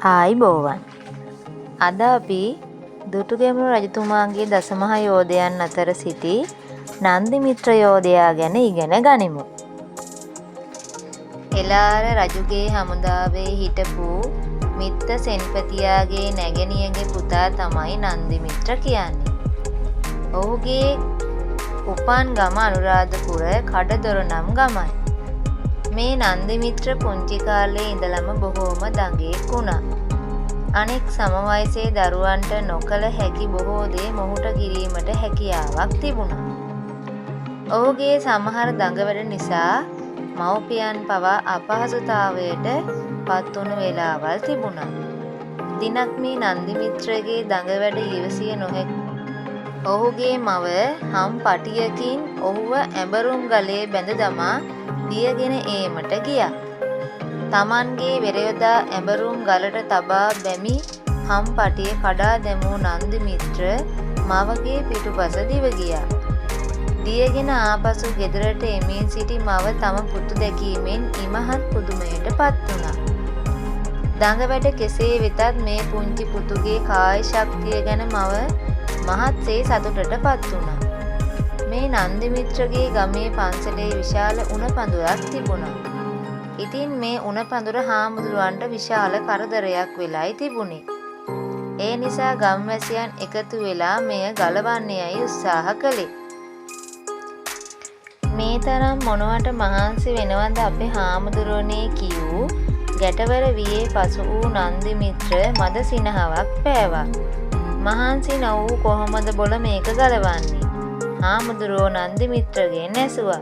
ආයිබෝවන්. අද අපි දුටුගැමුණු රජතුමාගේ දසමහා යෝධයන් අතර සිටි නන්දිමිත්‍ර යෝධයා ගැන ඉගෙන ගනිමු. එළාර රජුගේ හමුදාවේ හිටපු මිත්ත සෙන්පතියාගේ නැගණියගේ පුතා තමයි නන්දිමිත්‍ර කියන්නේ. ඔහුගේ උපන් ගම අනුරාධපුර කඩදොර නම් ගමයි. මේ නන්දිමිත්‍ර පුංචි කාලේ ඉඳලම බොහෝම දඟෙක් වුණා. අනෙක් සම වයසේ දරුවන්ට නොකළ හැකි බොහෝ දේ මොහුට කිරීමට හැකියාවක් තිබුණා. ඔහුගේ සමහර දඟවැඩ නිසා මව්පියන් පවා අපහසුතාවයට පත්වුණු වෙලාවල් තිබුණා. දිනක් මේ නන්දිමිත්‍රගේ දඟවැඩ ඉවසිය නොහැකි ඔහුගේ මව හම් පටියකින් ඔහුව ඇඹරුම් ගලේ බැඳ දමා දියගෙන ඒමට ගියා. තමන්ගේ වෙරයොදා ඇඹරුම් ගලට තබා බැමි හම් පටිය කඩා දැමූ නන්දිමිත්‍ර මවගේ පිටුපස දිව ගියා. දියගෙන ආපසු ගෙදරට එමින් සිටි මව තම පුතු දැකීමෙන් ඉමහත් පුදුමයට පත් වුණා. දඟවැඩ කෙසේ වෙතත් මේ පුංචි පුතුගේ කාය ශක්තිය ගැන මව මහත්සේ සතුටට පත් වුණා. මේ නන්දිමිත්‍රගේ ගමේ පන්සලේ විශාල උණ පඳුරක් තිබුණා. ඉතින් මේ උණ පඳුර හාමුදුරුවන්ට විශාල කරදරයක් වෙලයි තිබුණේ. ඒ නිසා ගම්වැසියන් එකතු වෙලා මෙය ගලවන්නේයි උත්සාහ කළේ. මේ තරම් මොනවට මහන්සි වෙනවද අපේ හාමුදුරුවනේ කියූ ගැටවර වියේ පසු වූ නන්දිමිත්‍ර මද සිනහවක් පෑවා. මහන්සි නොවූ කොහොමද බොල මේක ගලවන්නේ? හාමුදුරුවෝ නන්දිමිත්‍රගෙන් ඇසුවා.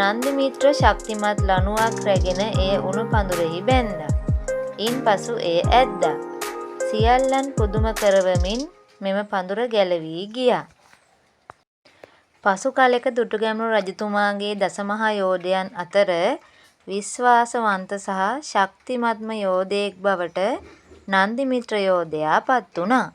නන්දිමිත්‍ර ශක්තිමත් ලණුවක් රැගෙන එය උණු පඳුරෙහි බැන්දා. ඉන්පසු එය ඇද්දා. සියල්ලන් පුදුම කරවමින් මෙම පඳුර ගැලවී ගියා. පසු කලෙක දුටුගැමුණු රජතුමාගේ දසමහා යෝධයන් අතර විශ්වාසවන්ත සහ ශක්තිමත්ම යෝධයෙක් බවට නන්දිමිත්‍ර යෝධයා පත් වුණා.